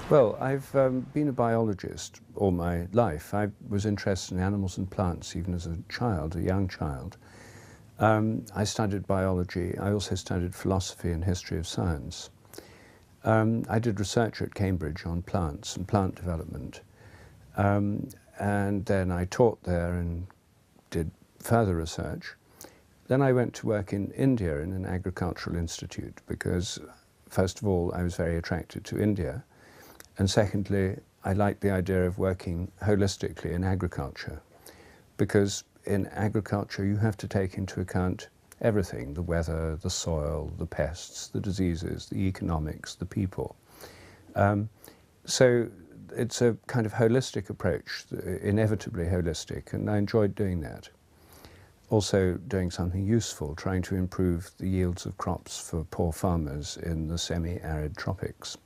Well, I've been a biologist all my life. I was interested in animals and plants even as a child, a young child. I studied biology. I also studied philosophy and history of science. I did research at Cambridge on plants and plant development. And then I taught there and did further research. Then I went to work in India in an agricultural institute because, first of all, I was very attracted to India. And secondly, I liked the idea of working holistically in agriculture, because in agriculture you have to take into account everything: the weather, the soil, the pests, the diseases, the economics, the people. So it's a kind of holistic approach, inevitably holistic, and I enjoyed doing that. Also doing something useful, trying to improve the yields of crops for poor farmers in the semi-arid tropics.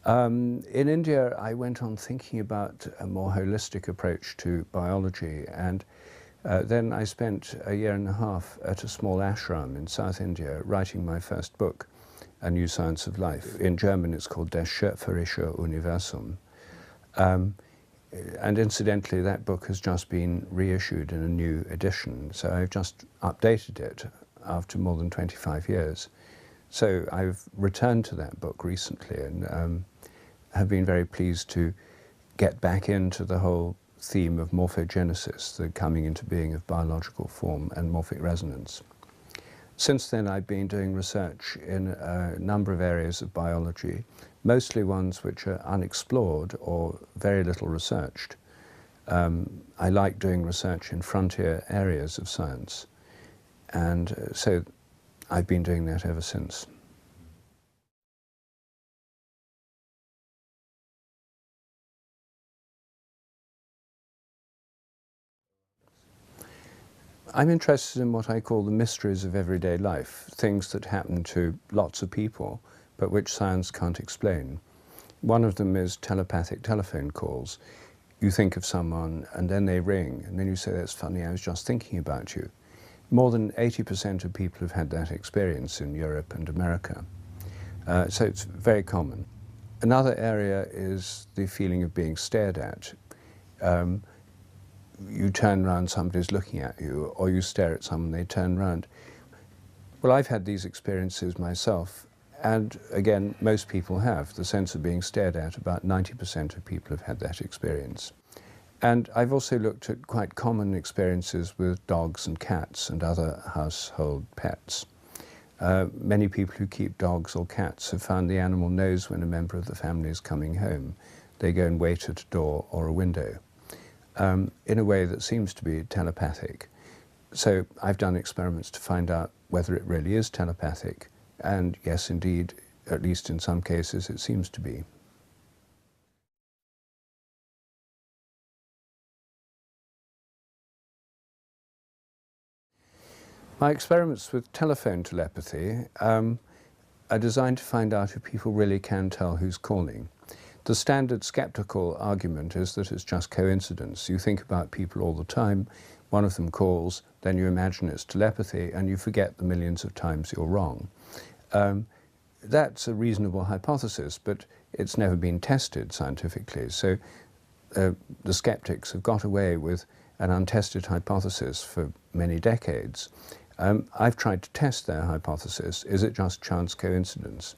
In India, I went on thinking about a more holistic approach to biology, and then I spent a year and a half at a small ashram in South India writing my first book, A New Science of Life. In German it's called Das Schöpferische Universum. And incidentally, that book has just been reissued in a new edition, so I've just updated it after more than 25 years. So I've returned to that book recently and have been very pleased to get back into the whole theme of morphogenesis, the coming into being of biological form and morphic resonance. Since then, I've been doing research in a number of areas of biology, mostly ones which are unexplored or very little researched. I like doing research in frontier areas of science, and so I've been doing that ever since. I'm interested in what I call the mysteries of everyday life, things that happen to lots of people, but which science can't explain. One of them is telepathic telephone calls. You think of someone and then they ring, and then you say, "That's funny, I was just thinking about you." More than 80% of people have had that experience in Europe and America. So it's very common. Another area is the feeling of being stared at. You turn around, somebody's looking at you, or you stare at someone, they turn around. Well, I've had these experiences myself, and again, most people have. The sense of being stared at, about 90% of people have had that experience. And I've also looked at quite common experiences with dogs and cats and other household pets. Many people who keep dogs or cats have found the animal knows when a member of the family is coming home. They go and wait at a door or a window. In a way that seems to be telepathic. So I've done experiments to find out whether it really is telepathic, and yes, indeed, at least in some cases, it seems to be. My experiments with telephone telepathy are designed to find out if people really can tell who's calling. The standard skeptical argument is that it's just coincidence. You think about people all the time, one of them calls, then you imagine it's telepathy, and you forget the millions of times you're wrong. That's a reasonable hypothesis, but it's never been tested scientifically. So the skeptics have got away with an untested hypothesis for many decades. I've tried to test their hypothesis. Is it just chance coincidence?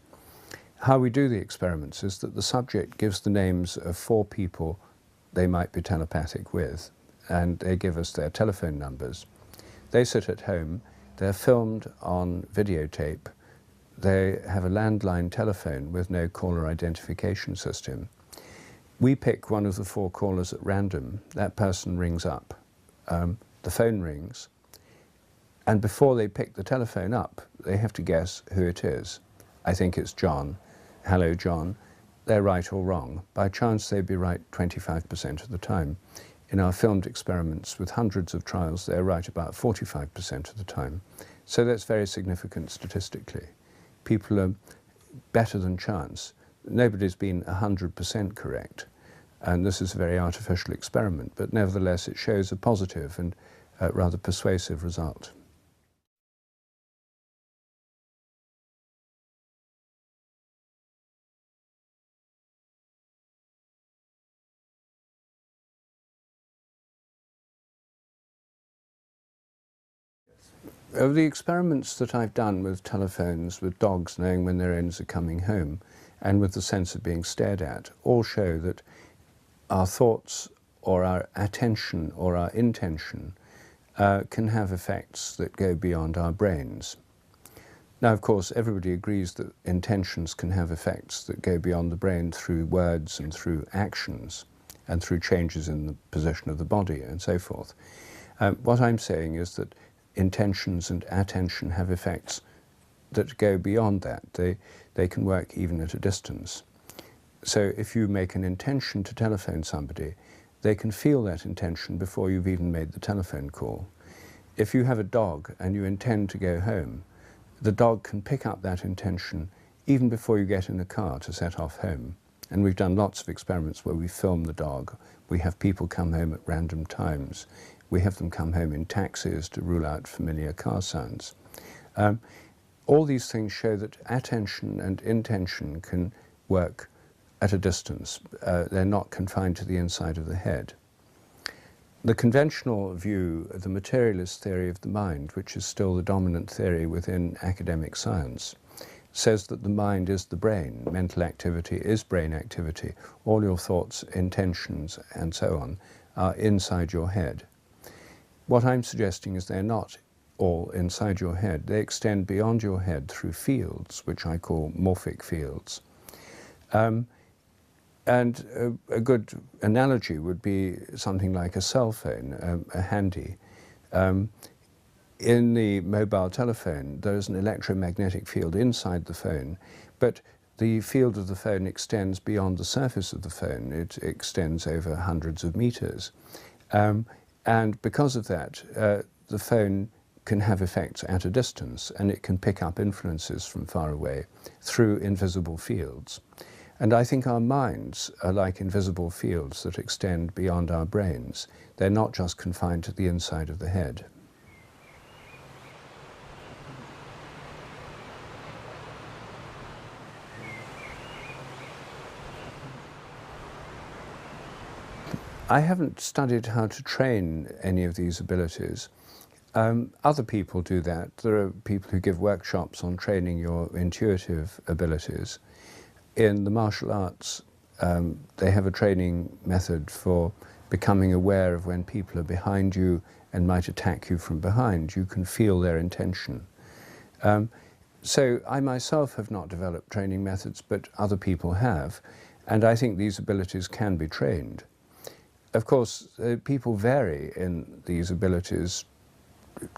How we do the experiments is that the subject gives the names of 4 people they might be telepathic with, and they give us their telephone numbers. They sit at home, they're filmed on videotape, they have a landline telephone with no caller identification system. We pick one of the 4 callers at random, that person rings up, the phone rings, and before they pick the telephone up, they have to guess who it is. I think it's John. Hello, John. They're right or wrong. By chance, they'd be right 25% of the time. In our filmed experiments with hundreds of trials, they're right about 45% of the time. So that's very significant statistically. People are better than chance. Nobody's been 100% correct. And this is a very artificial experiment, but nevertheless, it shows a positive and rather persuasive result. Of the experiments that I've done with telephones, with dogs knowing when their owners are coming home, and with the sense of being stared at, all show that our thoughts or our attention or our intention can have effects that go beyond our brains. Now, of course, everybody agrees that intentions can have effects that go beyond the brain through words and through actions and through changes in the position of the body and so forth. What I'm saying is that intentions and attention have effects that go beyond that. They can work even at a distance. So if you make an intention to telephone somebody, they can feel that intention before you've even made the telephone call. If you have a dog and you intend to go home, the dog can pick up that intention even before you get in the car to set off home. And we've done lots of experiments where we film the dog. We have people come home at random times. We have them come home in taxis to rule out familiar car sounds. All these things show that attention and intention can work at a distance. They're not confined to the inside of the head. The conventional view, the materialist theory of the mind, which is still the dominant theory within academic science, says that the mind is the brain. Mental activity is brain activity. All your thoughts, intentions, and so on are inside your head. What I'm suggesting is they're not all inside your head. They extend beyond your head through fields, which I call morphic fields. And a good analogy would be something like a cell phone, a handy. In the mobile telephone, there's an electromagnetic field inside the phone, but the field of the phone extends beyond the surface of the phone. It extends over hundreds of meters. And because of that, the phone can have effects at a distance, and it can pick up influences from far away through invisible fields. And I think our minds are like invisible fields that extend beyond our brains. They're not just confined to the inside of the head. I haven't studied how to train any of these abilities. Other people do that. There are people who give workshops on training your intuitive abilities. In the martial arts, they have a training method for becoming aware of when people are behind you and might attack you from behind. You can feel their intention. So I myself have not developed training methods, but other people have, and I think these abilities can be trained. Of course, people vary in these abilities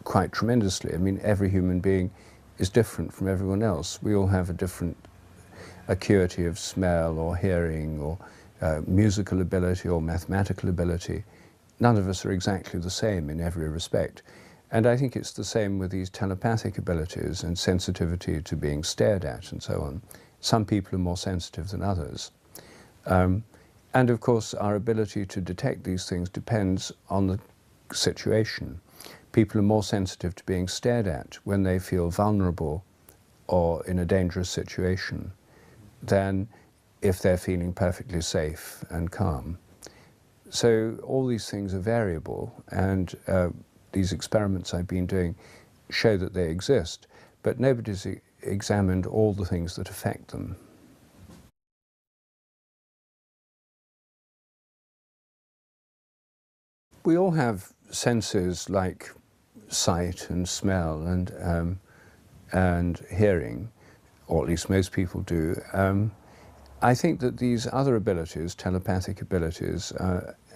quite tremendously. I mean, every human being is different from everyone else. We all have a different acuity of smell or hearing or musical ability or mathematical ability. None of us are exactly the same in every respect. And I think it's the same with these telepathic abilities and sensitivity to being stared at and so on. Some people are more sensitive than others. And of course, our ability to detect these things depends on the situation. People are more sensitive to being stared at when they feel vulnerable or in a dangerous situation than if they're feeling perfectly safe and calm. So all these things are variable, and these experiments I've been doing show that they exist, but nobody's examined all the things that affect them. We all have senses like sight and smell and hearing, or at least most people do. I think that these other abilities, telepathic abilities,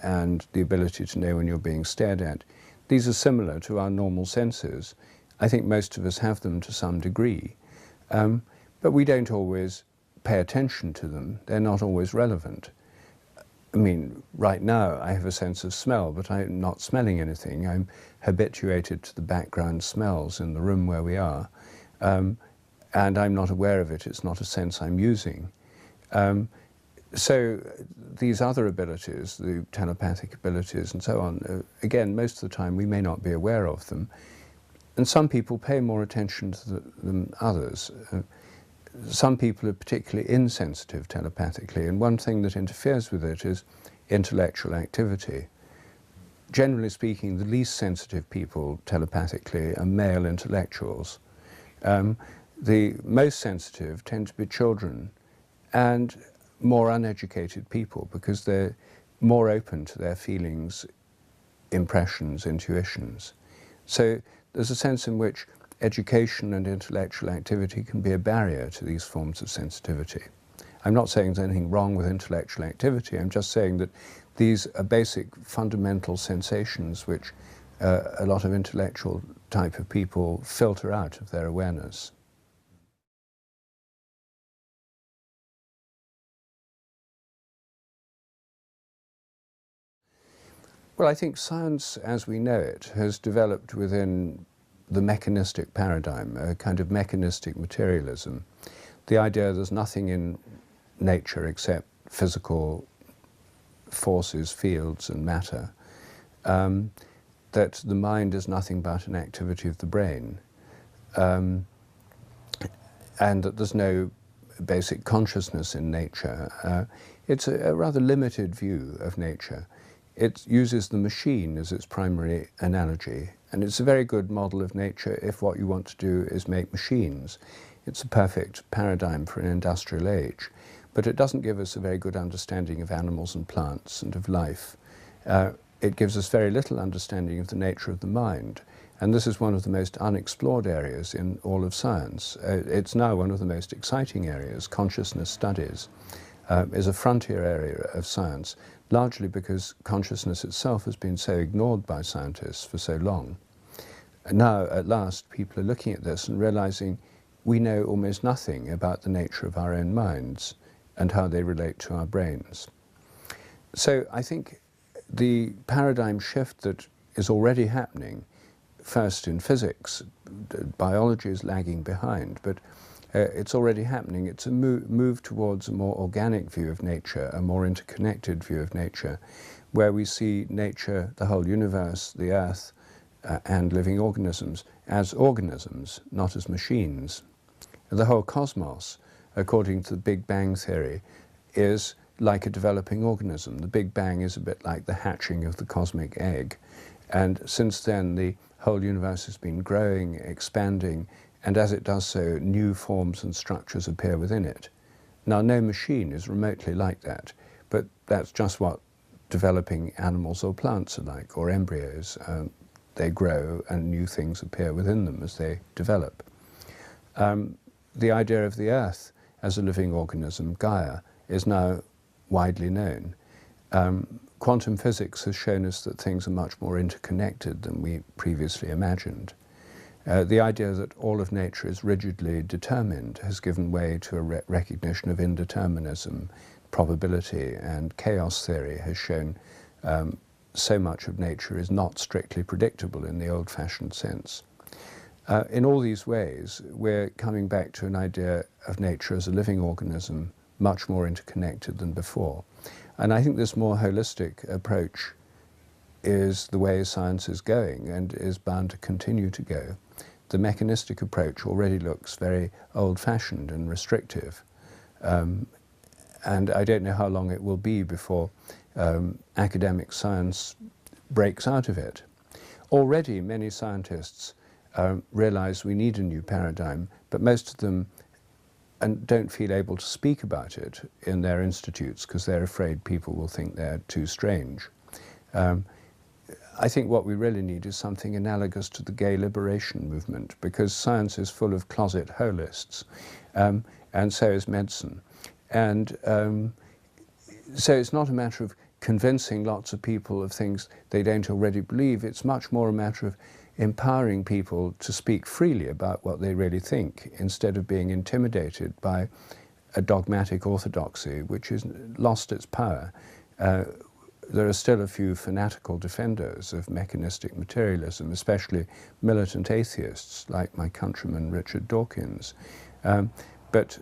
and the ability to know when you're being stared at, these are similar to our normal senses. I think most of us have them to some degree, but we don't always pay attention to them. They're not always relevant. I mean, right now I have a sense of smell, but I'm not smelling anything. I'm habituated to the background smells in the room where we are, and I'm not aware of it. It's not a sense I'm using. So these other abilities, the telepathic abilities and so on, again, most of the time we may not be aware of them. And some people pay more attention to them than others. Some people are particularly insensitive telepathically, and one thing that interferes with it is intellectual activity. generally speaking, the least sensitive people telepathically are male intellectuals. The most sensitive tend to be children and more uneducated people, because they're more open to their feelings, impressions, intuitions. So there's a sense in which education and intellectual activity can be a barrier to these forms of sensitivity. I'm not saying there's anything wrong with intellectual activity, I'm just saying that these are basic fundamental sensations which a lot of intellectual type of people filter out of their awareness. Well, I think science as we know it has developed within the mechanistic paradigm, a kind of mechanistic materialism. The idea there's nothing in nature except physical forces, fields and matter, that the mind is nothing but an activity of the brain, and that there's no basic consciousness in nature. It's a rather limited view of nature. It uses the machine as its primary analogy, and it's a very good model of nature if what you want to do is make machines. It's a perfect paradigm for an industrial age, but it doesn't give us a very good understanding of animals and plants and of life. It gives us very little understanding of the nature of the mind, and this is one of the most unexplored areas in all of science. It's now one of the most exciting areas. Consciousness studies is a frontier area of science, largely because consciousness itself has been so ignored by scientists for so long. And now, at last, people are looking at this and realizing we know almost nothing about the nature of our own minds and how they relate to our brains. So I think the paradigm shift that is already happening, first in physics, biology is lagging behind, but it's already happening. It's a move towards a more organic view of nature, a more interconnected view of nature, where we see nature, the whole universe, the earth, and living organisms as organisms, not as machines. The whole cosmos, according to the Big Bang theory, is like a developing organism. The Big Bang is a bit like the hatching of the cosmic egg. And since then, the whole universe has been growing, expanding, and as it does so, new forms and structures appear within it. Now, no machine is remotely like that, but that's just what developing animals or plants are like, or embryos. They grow and new things appear within them as they develop. The idea of the Earth as a living organism, Gaia, is now widely known. Quantum physics has shown us that things are much more interconnected than we previously imagined. The idea that all of nature is rigidly determined has given way to a recognition of indeterminism. Probability and chaos theory has shown so much of nature is not strictly predictable in the old-fashioned sense. In all these ways, we're coming back to an idea of nature as a living organism, much more interconnected than before. And I think this more holistic approach is the way science is going and is bound to continue to go. The mechanistic approach already looks very old-fashioned and restrictive. And I don't know how long it will be before academic science breaks out of it. Already many scientists realize we need a new paradigm, but most of them don't feel able to speak about it in their institutes because they're afraid people will think they're too strange. I think what we really need is something analogous to the gay liberation movement, because science is full of closet holists, and so is medicine. And so it's not a matter of convincing lots of people of things they don't already believe. It's much more a matter of empowering people to speak freely about what they really think, instead of being intimidated by a dogmatic orthodoxy which has lost its power. There are still a few fanatical defenders of mechanistic materialism, especially militant atheists like my countryman Richard Dawkins. But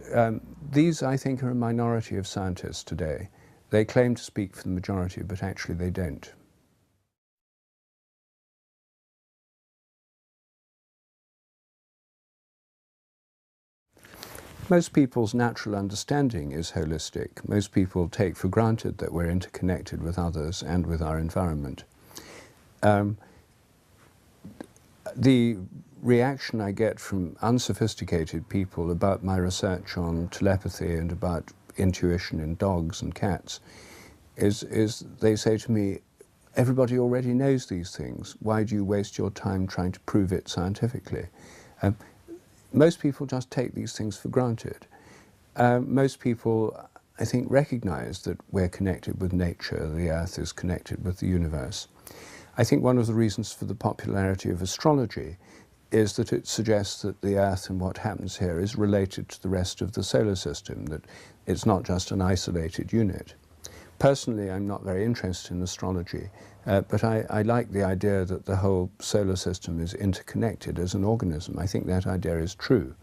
these, I think, are a minority of scientists today. They claim to speak for the majority, but actually they don't. Most people's natural understanding is holistic. Most people take for granted that we're interconnected with others and with our environment. The reaction I get from unsophisticated people about my research on telepathy and about intuition in dogs and cats is they say to me, everybody already knows these things. Why do you waste your time trying to prove it scientifically? Most people just take these things for granted. Most people, I think, recognize that we're connected with nature, the Earth is connected with the universe. I think one of the reasons for the popularity of astrology is that it suggests that the Earth and what happens here is related to the rest of the solar system, that it's not just an isolated unit. Personally, I'm not very interested in astrology, but I like the idea that the whole solar system is interconnected as an organism. I think that idea is true.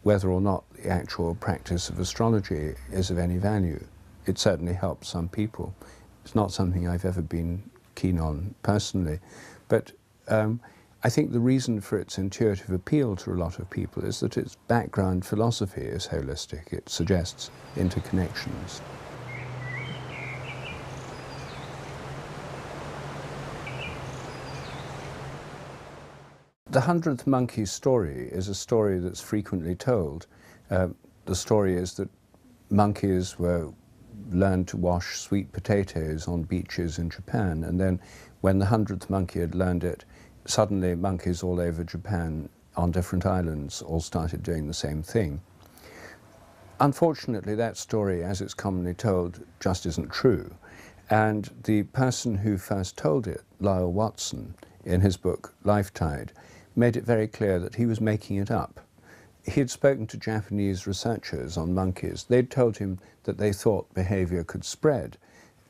Whether or not the actual practice of astrology is of any value, it certainly helps some people. It's not something I've ever been keen on personally, but I think the reason for its intuitive appeal to a lot of people is that its background philosophy is holistic. It suggests interconnections. The 100th Monkey story is a story that's frequently told. The story is that monkeys learned to wash sweet potatoes on beaches in Japan, and then when the 100th monkey had learned it, suddenly monkeys all over Japan on different islands all started doing the same thing. Unfortunately, that story, as it's commonly told, just isn't true. And the person who first told it, Lyle Watson, in his book Lifetide, made it very clear that he was making it up. He had spoken to Japanese researchers on monkeys. They'd told him that they thought behavior could spread,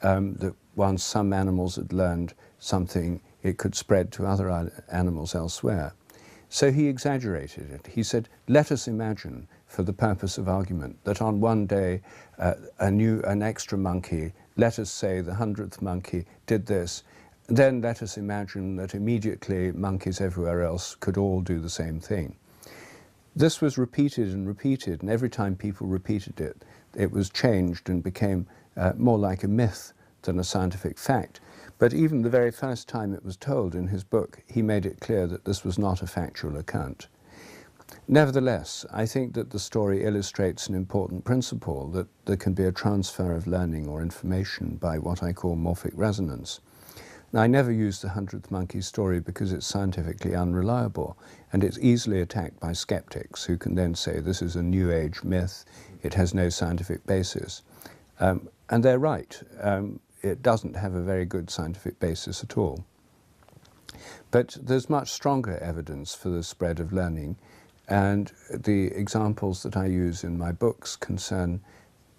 that once some animals had learned something, it could spread to other animals elsewhere. So he exaggerated it. He said, let us imagine, for the purpose of argument, that on one day an extra monkey, let us say the 100th monkey, did this. Then let us imagine that immediately monkeys everywhere else could all do the same thing. This was repeated, and every time people repeated it, it was changed and became more like a myth than a scientific fact. But even the very first time it was told in his book, he made it clear that this was not a factual account. Nevertheless, I think that the story illustrates an important principle, that there can be a transfer of learning or information by what I call morphic resonance. Now, I never use the 100th monkey story because it's scientifically unreliable, and it's easily attacked by skeptics who can then say this is a New Age myth, it has no scientific basis. And they're right. It doesn't have a very good scientific basis at all. But there's much stronger evidence for the spread of learning, and the examples that I use in my books concern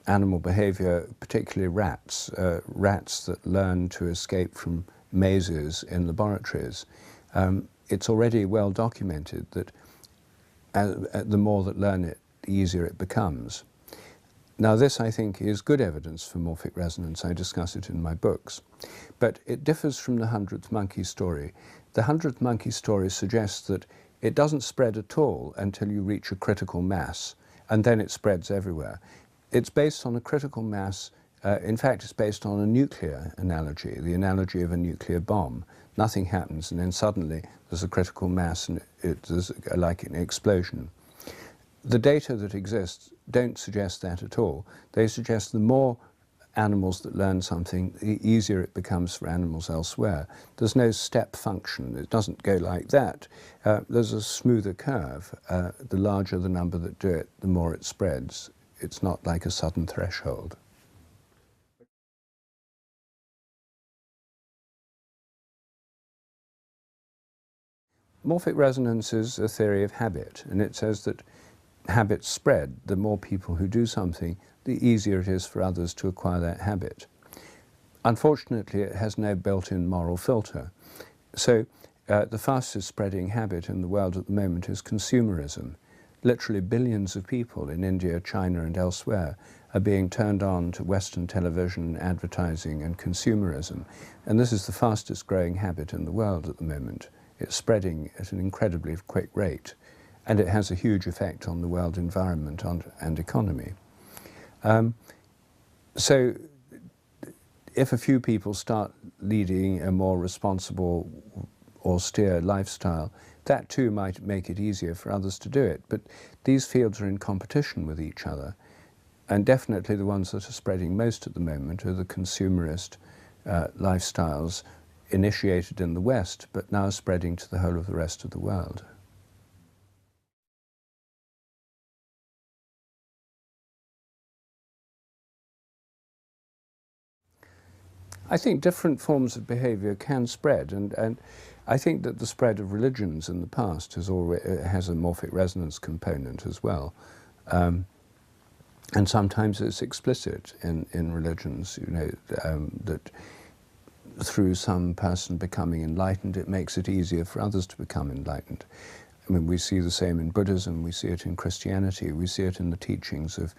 animal behavior, particularly rats, rats that learn to escape from mazes in laboratories. It's already well documented that the more that learn it, the easier it becomes. Now this, I think, is good evidence for morphic resonance. I discuss it in my books. But it differs from the 100th monkey story. The 100th monkey story suggests that it doesn't spread at all until you reach a critical mass, and then it spreads everywhere. It's based on a critical mass. In fact, it's based on a nuclear analogy, the analogy of a nuclear bomb. Nothing happens, and then suddenly there's a critical mass, and there's like an explosion. The data that exists don't suggest that at all. They suggest the more animals that learn something, the easier it becomes for animals elsewhere. There's no step function. It doesn't go like that. There's a smoother curve. The larger the number that do it, the more it spreads. It's not like a sudden threshold. Morphic resonance is a theory of habit, and it says that habits spread. The more people who do something, the easier it is for others to acquire that habit. Unfortunately, it has no built-in moral filter. So the fastest spreading habit in the world at the moment is consumerism. Literally billions of people in India, China and elsewhere are being turned on to Western television, advertising and consumerism. And this is the fastest growing habit in the world at the moment. It's spreading at an incredibly quick rate, and it has a huge effect on the world environment and economy. So if a few people start leading a more responsible, austere lifestyle, that too might make it easier for others to do it. But these fields are in competition with each other, and definitely the ones that are spreading most at the moment are the consumerist lifestyles initiated in the West, but now spreading to the whole of the rest of the world. I think different forms of behavior can spread, and I think that the spread of religions in the past has a morphic resonance component as well. And sometimes it's explicit in religions, you know, that through some person becoming enlightened, it makes it easier for others to become enlightened. I mean, we see the same in Buddhism, we see it in Christianity, we see it in the teachings of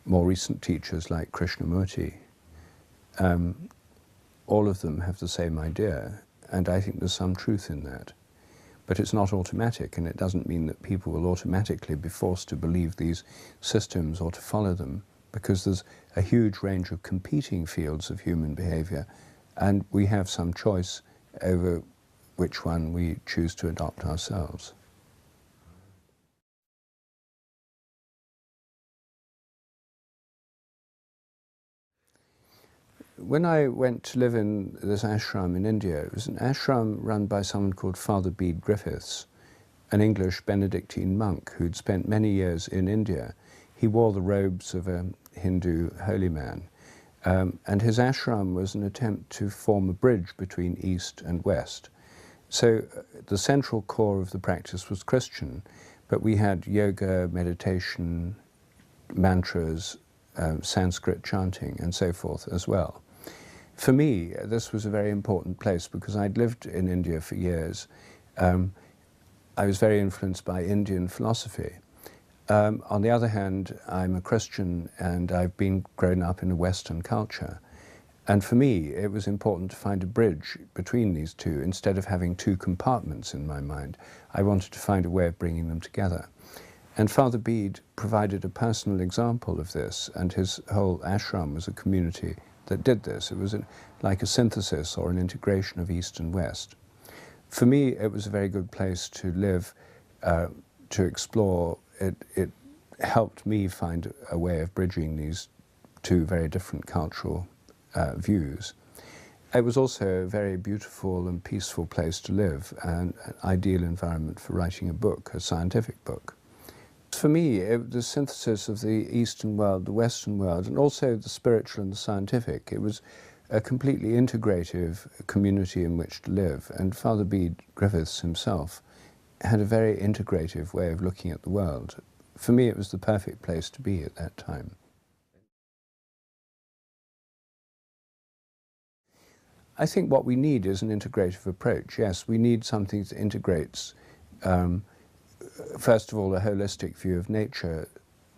more recent teachers like Krishnamurti. All of them have the same idea, and I think there's some truth in that. But it's not automatic, and it doesn't mean that people will automatically be forced to believe these systems or to follow them, because there's a huge range of competing fields of human behavior, and we have some choice over which one we choose to adopt ourselves. When I went to live in this ashram in India, it was an ashram run by someone called Father Bede Griffiths, an English Benedictine monk who'd spent many years in India. He wore the robes of a Hindu holy man, and his ashram was an attempt to form a bridge between East and West. So the central core of the practice was Christian, but we had yoga, meditation, mantras, Sanskrit chanting, and so forth as well. For me, this was a very important place because I'd lived in India for years. I was very influenced by Indian philosophy. On the other hand, I'm a Christian and I've been grown up in a Western culture. And for me, it was important to find a bridge between these two. Instead of having two compartments in my mind, I wanted to find a way of bringing them together. And Father Bede provided a personal example of this, and his whole ashram was a community that did this. It was like a synthesis or an integration of East and West. For me, it was a very good place to live, to explore. It helped me find a way of bridging these two very different cultural views. It was also a very beautiful and peaceful place to live, and an ideal environment for writing a book, a scientific book. For me, the synthesis of the Eastern world, the Western world, and also the spiritual and the scientific, it was a completely integrative community in which to live. And Father Bede Griffiths himself had a very integrative way of looking at the world. For me, it was the perfect place to be at that time. I think what we need is an integrative approach. Yes, we need something that integrates first of all, a holistic view of nature.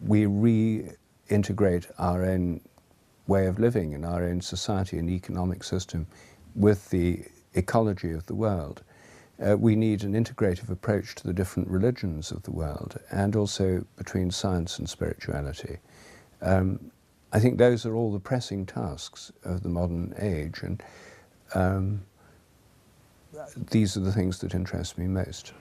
We reintegrate our own way of living and our own society and economic system with the ecology of the world. We need an integrative approach to the different religions of the world, and also between science and spirituality. I think those are all the pressing tasks of the modern age, and these are the things that interest me most.